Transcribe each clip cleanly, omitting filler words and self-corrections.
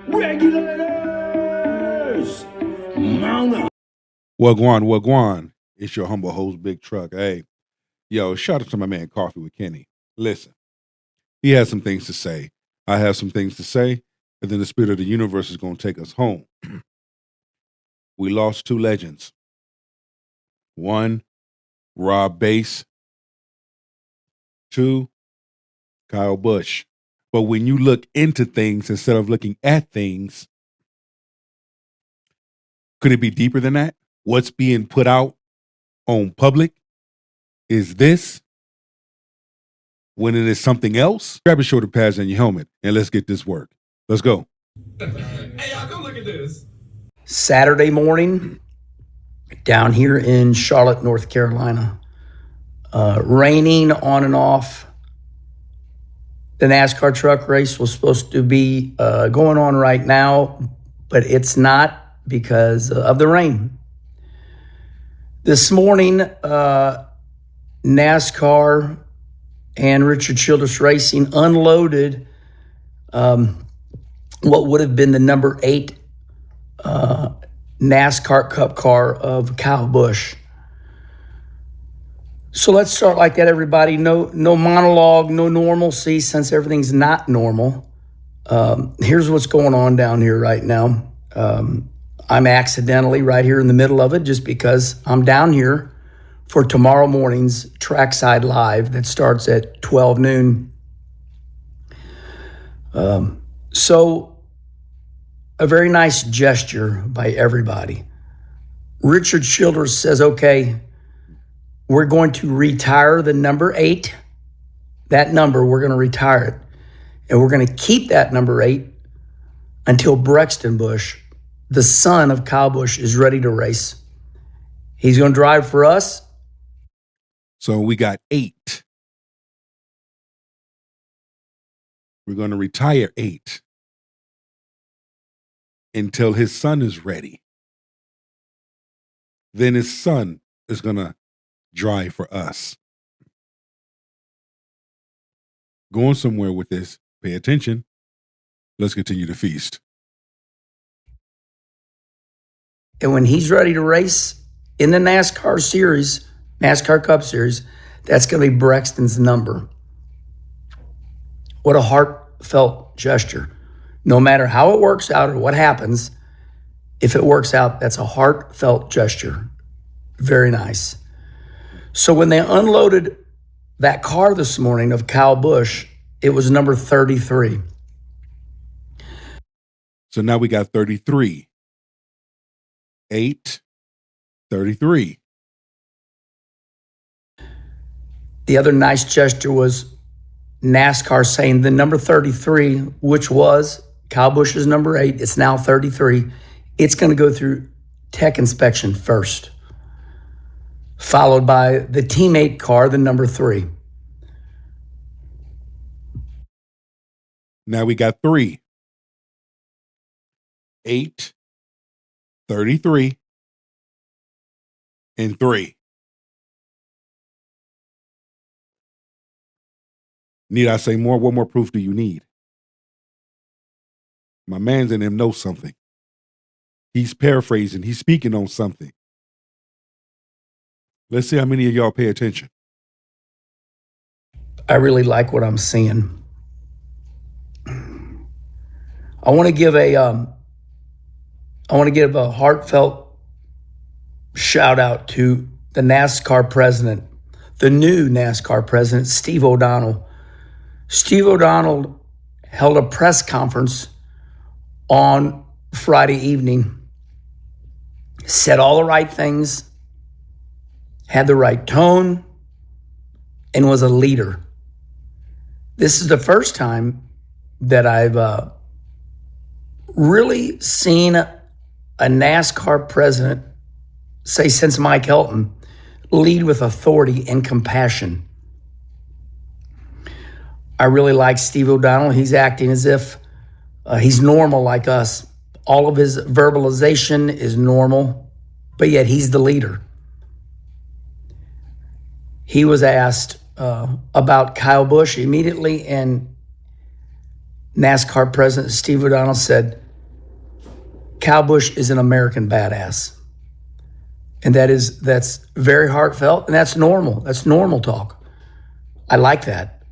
Regulators! Mount up. Wagwan. It's your humble host, Big Truck. Hey, yo, shout out to my man Coffee with Kenny. Listen, he has some things to say. I have some things to say, and then the spirit of the universe is going to take us home. We lost two legends. One, Rob Bass. Two, Kyle Busch. But when you look into things instead of looking at things, could it be deeper than that? What's being put out on public is this when it is something else? Grab your shoulder pads and your helmet and let's get this work. Let's go. Hey, y'all, come look at this. Saturday morning down here in Charlotte, North Carolina. Raining on and off. The NASCAR truck race was supposed to be going on right now, but it's not because of the rain. This morning, NASCAR and Richard Childress Racing unloaded what would have been the number 8 NASCAR Cup car of Kyle Busch. So let's start like that, everybody. No monologue, no normalcy, since everything's not normal. Here's what's going on down here right now. I'm accidentally right here in the middle of it just because I'm down here for tomorrow morning's Trackside Live that starts at 12 noon. So a very nice gesture by everybody. Richard Childress says, okay, we're going to retire the number 8. That number, we're going to retire it. And we're going to keep that number 8 until Braxton Busch, the son of Kyle Busch, is ready to race. He's going to drive for us. So we got 8. We're going to retire 8 until his son is ready. Then his son is going to drive for us. Going somewhere with this. Pay attention. Let's continue to feast. And when he's ready to race in the NASCAR series, NASCAR Cup Series, that's going to be Braxton's number. What a heartfelt gesture. No matter how it works out or what happens, if it works out, that's a heartfelt gesture. Very nice. So when they unloaded that car this morning of Kyle Busch, it was number 33. So now we got 33. 8, 33. The other nice gesture was NASCAR saying the number 33, which was Kyle Busch's number 8, it's now 33. It's going to go through tech inspection first, followed by the teammate car, the number 3. Now we got 3. 8, 33, and 3. Need I say more? What more proof do you need? My man's in him knows something. He's paraphrasing. He's speaking on something. Let's see how many of y'all pay attention. I really like what I'm seeing. I want to give a heartfelt shout out to the NASCAR president, the new NASCAR president, Steve O'Donnell. Steve O'Donnell held a press conference on Friday evening, said all the right things, had the right tone, and was a leader. This is the first time that I've really seen a NASCAR president, say since Mike Helton, lead with authority and compassion. I really like Steve O'Donnell. He's acting as if he's normal like us. All of his verbalization is normal, but yet he's the leader. He was asked about Kyle Busch immediately, and NASCAR President Steve O'Donnell said, Kyle Busch is an American badass. And that's very heartfelt, and that's normal. That's normal talk. I like that.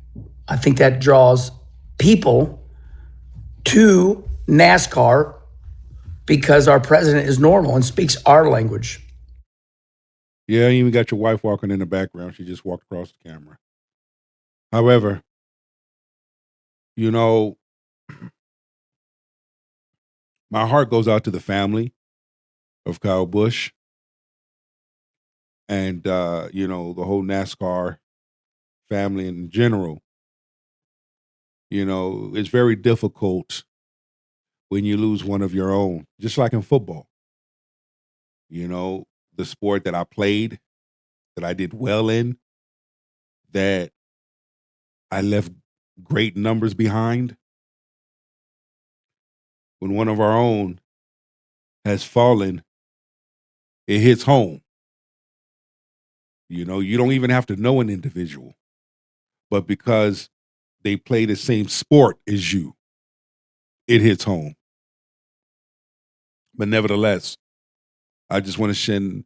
I think that draws people to NASCAR because our president is normal and speaks our language. Yeah, you even got your wife walking in the background. She just walked across the camera. However, you know, my heart goes out to the family of Kyle Busch and, the whole NASCAR family in general. It's very difficult when you lose one of your own, just like in football. The sport that I played, that I did well in, that I left great numbers behind. When one of our own has fallen, it hits home. You don't even have to know an individual, but because they play the same sport as you, it hits home. But nevertheless, I just want to send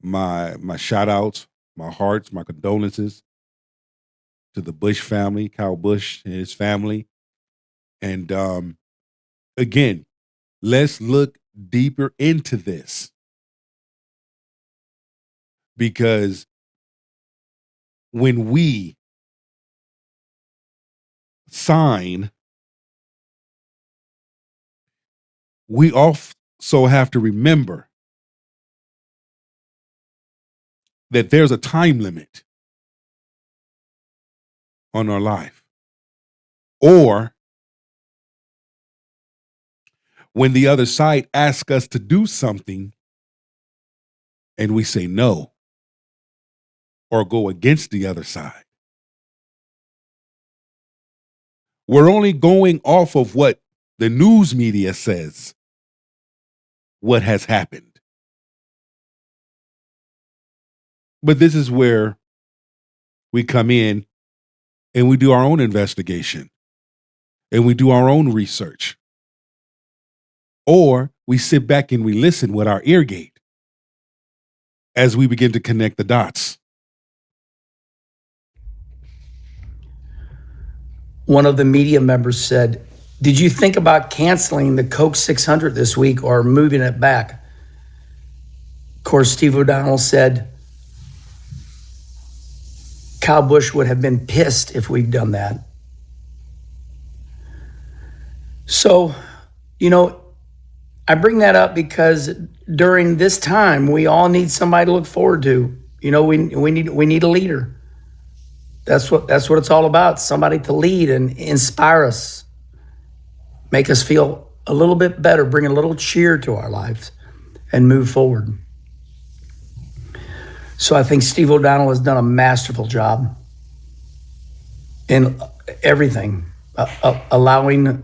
my shout outs, my hearts, my condolences to the Busch family, Kyle Busch and his family. And again, let's look deeper into this, because when we sign, we also have to remember that there's a time limit on our life. Or when the other side asks us to do something and we say no or go against the other side, we're only going off of what the news media says, what has happened. But this is where we come in and we do our own investigation and we do our own research. Or we sit back and we listen with our ear gate as we begin to connect the dots. One of the media members said, "Did you think about canceling the Coke 600 this week or moving it back?" Of course, Steve O'Donnell said, Kyle Busch would have been pissed if we'd done that. So, I bring that up because during this time, we all need somebody to look forward to. We need a leader. That's what it's all about. Somebody to lead and inspire us, make us feel a little bit better, bring a little cheer to our lives, and move forward. So I think Steve O'Donnell has done a masterful job in everything, allowing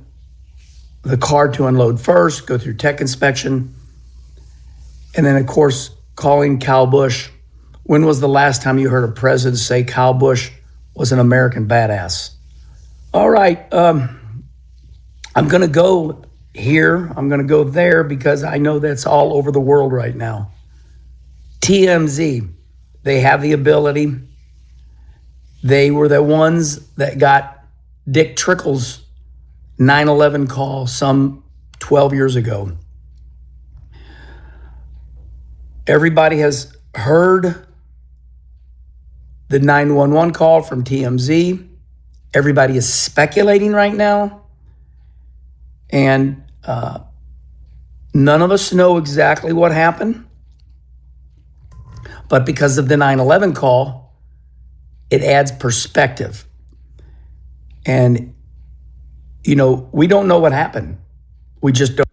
the car to unload first, go through tech inspection, and then, of course, calling Kyle Busch. When was the last time you heard a president say Kyle Busch was an American badass? All right, I'm going to go here. I'm going to go there because I know that's all over the world right now. TMZ, they have the ability. They were the ones that got Dick Trickle's 9/11 call some 12 years ago. Everybody has heard the 911 call from TMZ. Everybody is speculating right now. And none of us know exactly what happened. But because of the 9/11 call, it adds perspective. And we don't know what happened. We just don't.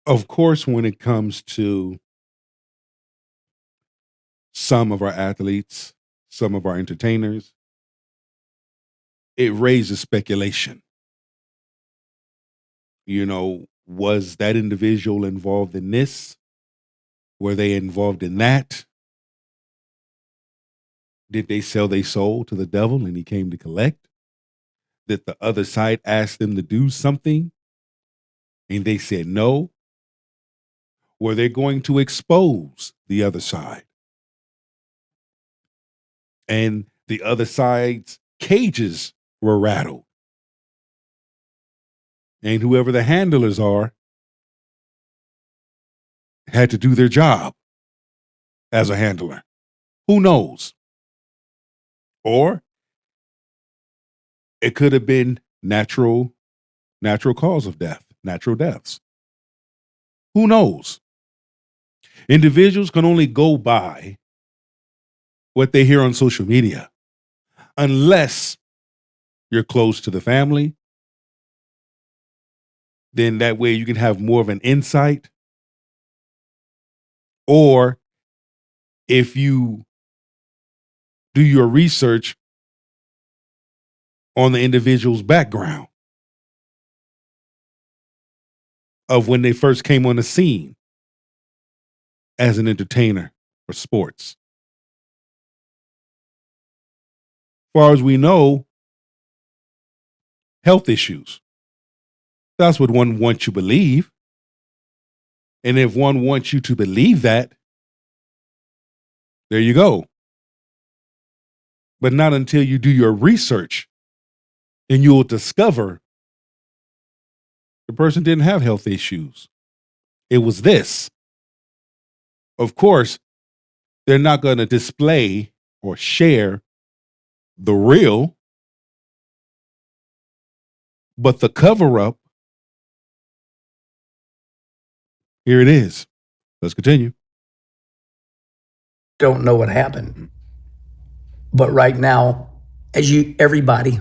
Of course, when it comes to some of our athletes, some of our entertainers, it raises speculation. Was that individual involved in this? Were they involved in that? Did they sell their soul to the devil and he came to collect? Did the other side ask them to do something and they said no, or they're going to expose the other side. And the other side's cages were rattled. And whoever the handlers are had to do their job as a handler. Who knows? Or it could have been natural cause of death, natural deaths. Who knows? Individuals can only go by what they hear on social media, unless you're close to the family. Then that way you can have more of an insight. Or if you do your research on the individual's background of when they first came on the scene as an entertainer for sports. As far as we know, health issues. That's what one wants you to believe. And if one wants you to believe that, there you go. But not until you do your research and you'll discover the person didn't have health issues. It was this. Of course, they're not going to display or share the real, but the cover up, here it is. Let's continue. Don't know what happened. But right now, everybody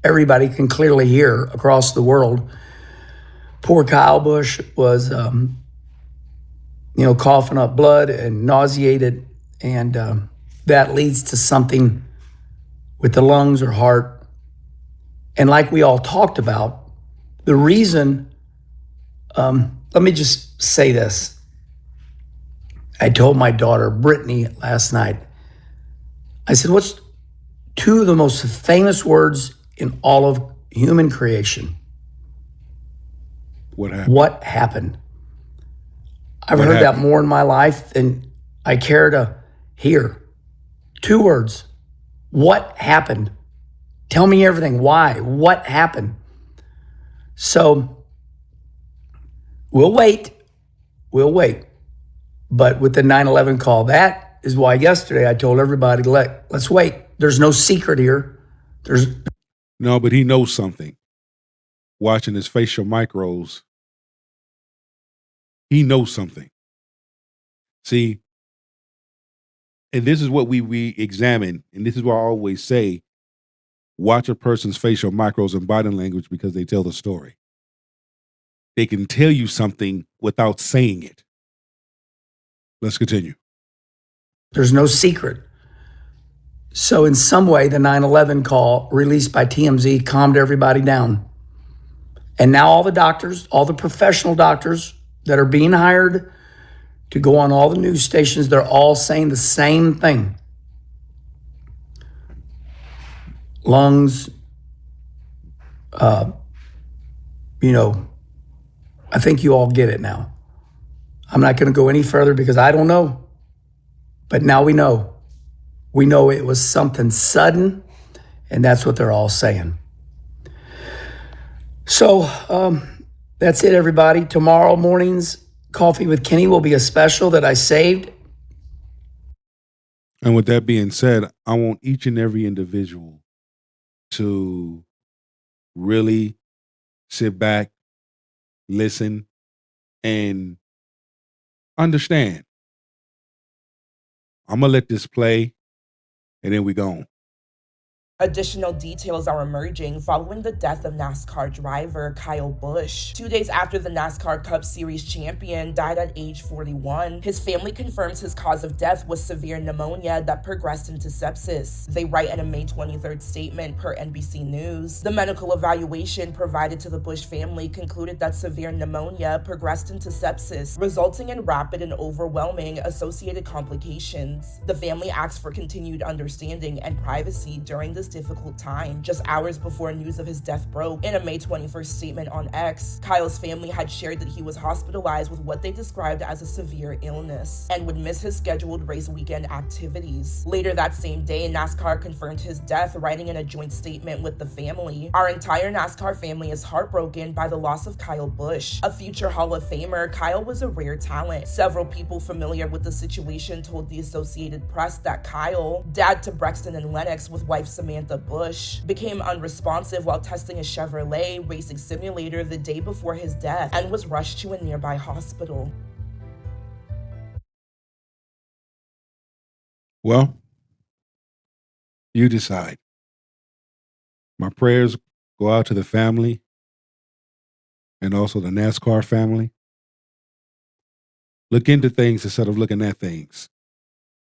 can clearly hear across the world, poor Kyle Busch was, coughing up blood and nauseated. And that leads to something with the lungs or heart. And like we all talked about, the reason, let me just say this. I told my daughter, Brittany, last night, I said, what's two of the most famous words in all of human creation? What happened? What happened? I've heard that more in my life than I care to hear. Two words. What happened? Tell me everything. Why? What happened? So we'll wait. But with the 9/11 call, that is why yesterday I told everybody, let's wait. There's no secret here. No, but he knows something. Watching his facial micros, he knows something. See, and this is what we examine, and this is what I always say, watch a person's facial micros and body language because they tell the story. They can tell you something without saying it. Let's continue. There's no secret. So in some way, the 9/11 call released by TMZ calmed everybody down. And now all the doctors, all the professional doctors that are being hired to go on all the news stations, they're all saying the same thing. Lungs, I think you all get it now. I'm not going to go any further because I don't know. But now we know. We know it was something sudden, and that's what they're all saying. So that's it, everybody. Tomorrow morning's Coffee with Kenny will be a special that I saved. And with that being said, I want each and every individual to really sit back, listen, and understand. I'm going to let this play, and then we gone. Additional details are emerging following the death of NASCAR driver Kyle Busch. 2 days after the NASCAR Cup Series champion died at age 41, his family confirms his cause of death was severe pneumonia that progressed into sepsis. They write in a May 23rd statement per NBC News. The medical evaluation provided to the Busch family concluded that severe pneumonia progressed into sepsis, resulting in rapid and overwhelming associated complications. The family asks for continued understanding and privacy during this this difficult time. Just hours before news of his death broke, in a May 21st statement on X, Kyle's family had shared that he was hospitalized with what they described as a severe illness and would miss his scheduled race weekend activities. Later that same day, NASCAR confirmed his death, writing in a joint statement with the family, "Our entire NASCAR family is heartbroken by the loss of Kyle Busch. A future Hall of Famer, Kyle was a rare talent." Several people familiar with the situation told the Associated Press that Kyle, dad to Braxton and Lennox with wife Samantha Busch, became unresponsive while testing a Chevrolet racing simulator the day before his death and was rushed to a nearby hospital. Well, you decide. My prayers go out to the family and also the NASCAR family. Look into things instead of looking at things.